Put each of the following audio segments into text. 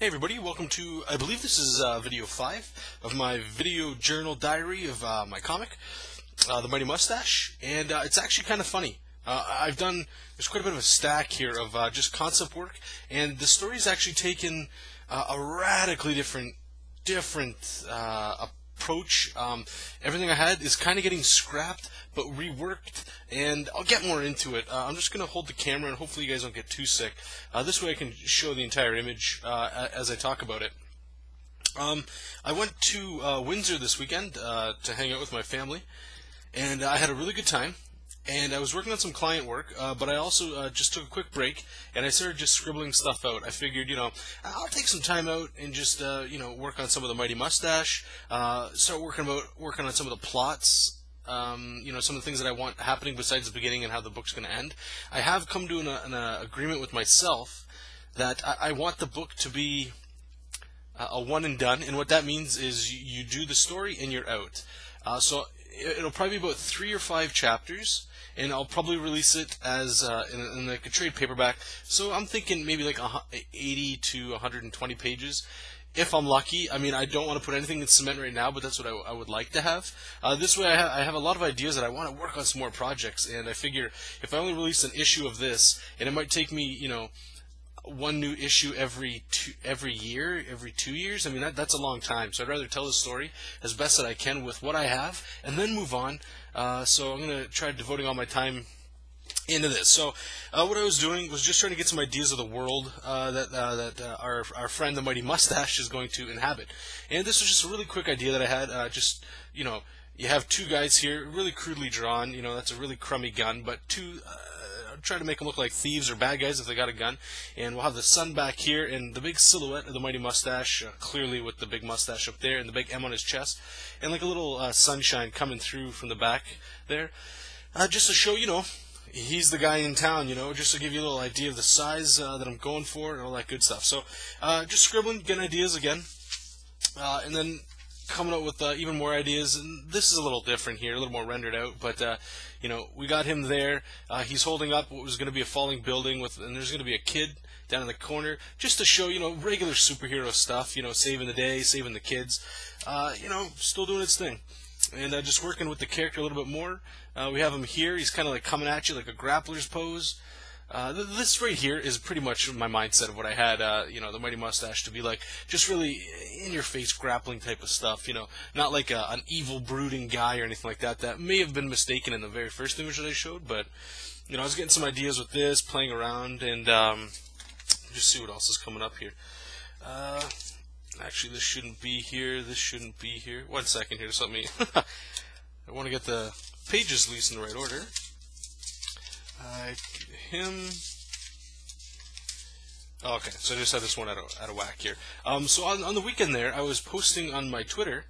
Hey everybody, welcome to, I believe this is video 5 of my video journal diary of my comic, The Mighty Mustache, and it's actually kind of funny. There's quite a bit of a stack here of just concept work, and the story's actually taken a radically different approach. Everything I had is kind of getting scrapped, but reworked, and I'll get more into it. I'm just going to hold the camera, and hopefully you guys don't get too sick. This way I can show the entire image as I talk about it. I went to Windsor this weekend to hang out with my family, and I had a really good time. And I was working on some client work, but I also just took a quick break, and I started just scribbling stuff out. I figured, I'll take some time out and just, work on some of the Mighty Mustache, start working on some of the plots, some of the things that I want happening besides the beginning and how the book's going to end. I have come to an agreement with myself that I want the book to be a one and done, and what that means is you do the story and you're out. So it'll probably be about 3 or 5 chapters, and I'll probably release it as in like a trade paperback. So I'm thinking maybe like 80 to 120 pages, if I'm lucky. I mean, I don't want to put anything in cement right now, but that's what I would like to have. This way, I have a lot of ideas that I want to work on some more projects, and I figure if I only release an issue of this, and it might take me, one new issue every 2 years. I mean, that's a long time. So I'd rather tell the story as best that I can with what I have, and then move on. So I'm going to try devoting all my time into this. So what I was doing was just trying to get some ideas of the world that our friend the Mighty Mustache is going to inhabit. And this was just a really quick idea that I had. You have 2 guys here, really crudely drawn. That's a really crummy gun, but 2. Try to make them look like thieves or bad guys if they got a gun, and we'll have the sun back here and the big silhouette of the Mighty Mustache, clearly with the big mustache up there and the big M on his chest, and like a little sunshine coming through from the back there, just to show he's the guy in town, just to give you a little idea of the size that I'm going for and all that good stuff. So just scribbling, getting ideas again, and then coming up with even more ideas. And this is a little different here, a little more rendered out, but we got him there. He's holding up what was going to be a falling building and there's going to be a kid down in the corner, just to show regular superhero stuff, saving the day, saving the kids, still doing its thing. And just working with the character a little bit more. We have him here. He's kind of like coming at you like a grappler's pose. This right here is pretty much my mindset of what I had, the Mighty Mustache to be like, just really in-your-face grappling type of stuff, not like an evil, brooding guy or anything like that. That may have been mistaken in the very first image that I showed, but, I was getting some ideas with this, playing around, and just see what else is coming up here. Actually, this shouldn't be here, this shouldn't be here. 1 second here, just let me, I want to get the pages loose in the right order. Okay, so I just had this one out of whack here. So on the weekend there, I was posting on my Twitter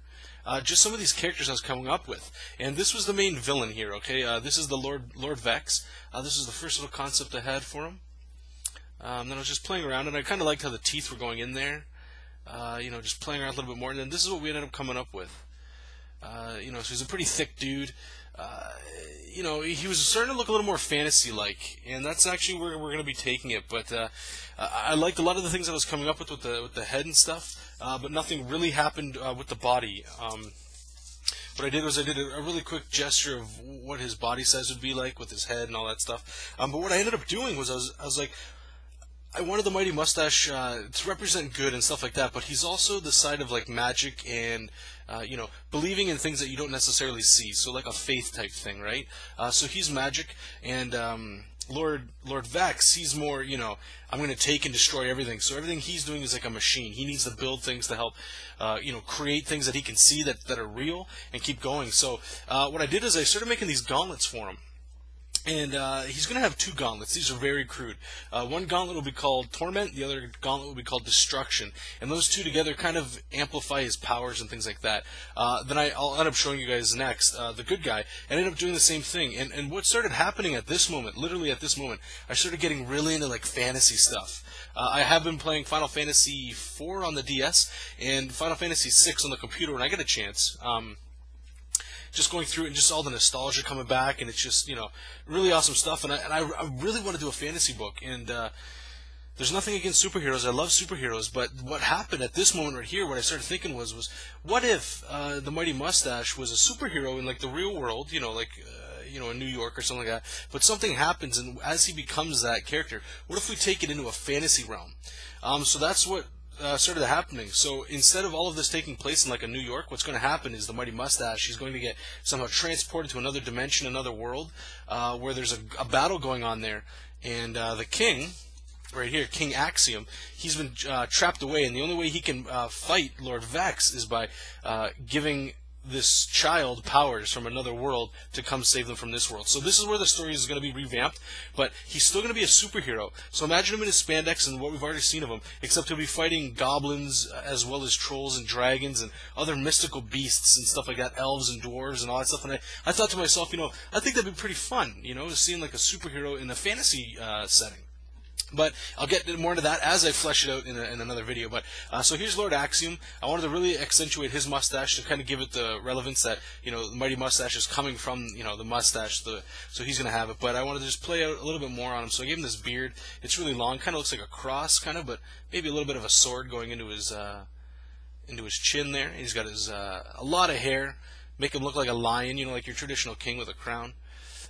just some of these characters I was coming up with, and this was the main villain here. Okay, this is the Lord Vex. This is the first little concept I had for him. Then I was just playing around, and I kind of liked how the teeth were going in there. Just playing around a little bit more, and then this is what we ended up coming up with. So he's a pretty thick dude. He was starting to look a little more fantasy-like, and that's actually where we're going to be taking it. But I liked a lot of the things I was coming up with the head and stuff, but nothing really happened with the body. What I did was I did a really quick gesture of what his body size would be like with his head and all that stuff. But what I ended up doing was I was like, I wanted the Mighty Mustache to represent good and stuff like that, but he's also the side of like magic and believing in things that you don't necessarily see, so like a faith type thing, right? So he's magic, and Lord Vex, he's more, I'm going to take and destroy everything. So everything he's doing is like a machine. He needs to build things to help, create things that he can see that are real and keep going. So what I did is I started making these gauntlets for him. And he's going to have 2 gauntlets. These are very crude. One gauntlet will be called Torment, the other gauntlet will be called Destruction. And those 2 together kind of amplify his powers and things like that. Then I'll end up showing you guys next, the good guy, and end up doing the same thing. And what started happening at this moment, literally at this moment, I started getting really into like fantasy stuff. I have been playing Final Fantasy IV on the DS and Final Fantasy VI on the computer when I get a chance. Just going through it and just all the nostalgia coming back, and it's just, really awesome stuff. And I really want to do a fantasy book, and there's nothing against superheroes. I love superheroes, but what happened at this moment right here, what I started thinking was what if the Mighty Mustache was a superhero in like the real world, in New York or something like that, but something happens, and as he becomes that character, what if we take it into a fantasy realm? So that's what started happening. So instead of all of this taking place in like a New York, what's going to happen is the Mighty Mustache, he's going to get somehow transported to another dimension, another world, where there's a battle going on there, and the king, right here, King Axiom, he's been trapped away, and the only way he can fight Lord Vex is by giving this child powers from another world to come save them from this world. So this is where the story is going to be revamped, but he's still going to be a superhero. So imagine him in his spandex and what we've already seen of him, except he'll be fighting goblins as well as trolls and dragons and other mystical beasts and stuff like that, elves and dwarves and all that stuff. And I thought to myself, I think that'd be pretty fun, seeing like a superhero in a fantasy setting. But I'll get more into that as I flesh it out in another video. But so here's Lord Axiom. I wanted to really accentuate his mustache to kind of give it the relevance that the Mighty Mustache is coming from the mustache. So he's gonna have it. But I wanted to just play out a little bit more on him. So I gave him this beard. It's really long, kind of looks like a cross, kind of, but maybe a little bit of a sword going into his chin there. He's got his a lot of hair, make him look like a lion, like your traditional king with a crown.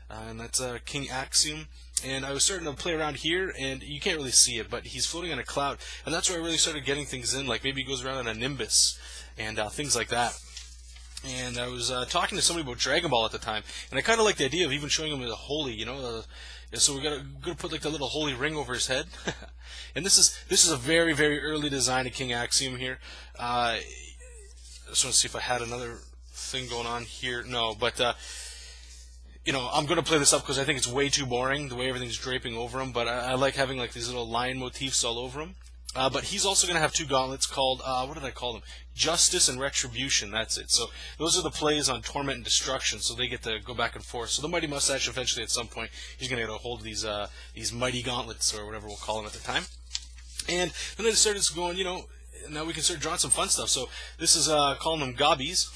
And that's King Axiom. And I was starting to play around here, and you can't really see it, but he's floating on a cloud. And that's where I really started getting things in, like maybe he goes around on a nimbus and things like that. And I was talking to somebody about Dragon Ball at the time, and I kind of like the idea of even showing him as a holy, so we're gonna put like the little holy ring over his head. And this is a very, very early design of King Axiom here. I just want to see if I had another thing going on here. No, but I'm going to play this up because I think it's way too boring, the way everything's draping over him, but I like having like these little lion motifs all over him. But he's also going to have two gauntlets called, what did I call them? Justice and Retribution, that's it. So those are the plays on Torment and Destruction, so they get to go back and forth. So the Mighty Mustache, eventually at some point, he's going to get a hold of these mighty gauntlets, or whatever we'll call them at the time. And then I started going, now we can start drawing some fun stuff. So this is calling them gobbies.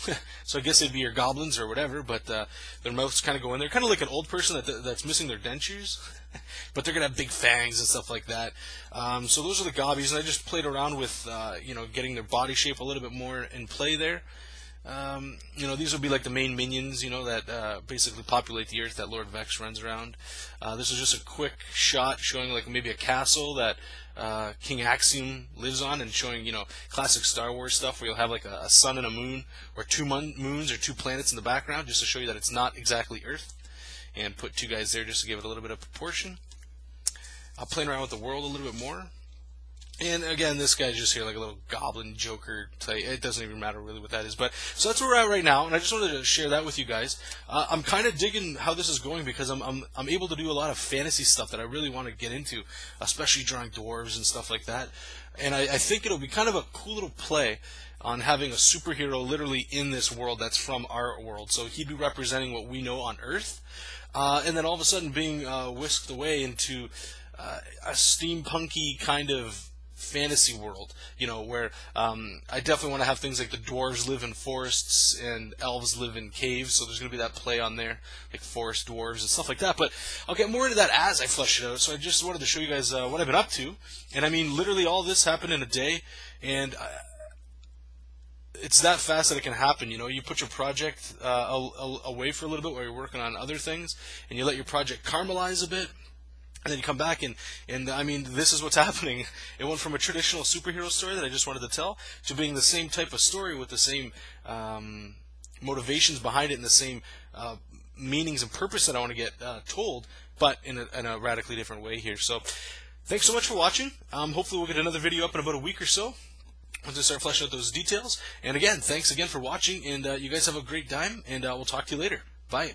So I guess they'd be your goblins or whatever, but their mouths kind of go in there, kind of like an old person that's missing their dentures, but they're gonna have big fangs and stuff like that. So those are the gobbies, and I just played around with getting their body shape a little bit more in play there. These will be like the main minions, that basically populate the earth that Lord Vex runs around. This is just a quick shot showing like maybe a castle that King Axiom lives on, and showing, classic Star Wars stuff where you'll have like a sun and a moon, or two moons or two planets in the background, just to show you that it's not exactly Earth, and put two guys there just to give it a little bit of proportion. I'll play around with the world a little bit more. And again, this guy's just here like a little goblin joker type. It doesn't even matter really what that is. But so that's where we're at right now, and I just wanted to share that with you guys. I'm kind of digging how this is going, because I'm able to do a lot of fantasy stuff that I really want to get into, especially drawing dwarves and stuff like that. And I think it'll be kind of a cool little play on having a superhero literally in this world that's from our world. So he'd be representing what we know on Earth, and then all of a sudden being whisked away into a steampunky kind of fantasy world, where I definitely want to have things like the dwarves live in forests and elves live in caves, so there's going to be that play on there, like forest dwarves and stuff like that. But I'll get more into that as I flesh it out. So I just wanted to show you guys what I've been up to, and I mean literally all this happened in a day, and it's that fast that it can happen. You put your project away for a little bit while you're working on other things, and you let your project caramelize a bit. And then you come back, and I mean, this is what's happening. It went from a traditional superhero story that I just wanted to tell to being the same type of story with the same motivations behind it and the same meanings and purpose that I want to get told, but in a radically different way here. So thanks so much for watching. Hopefully we'll get another video up in about a week or so once I start fleshing out those details. And again, thanks again for watching, and you guys have a great time, and we'll talk to you later. Bye.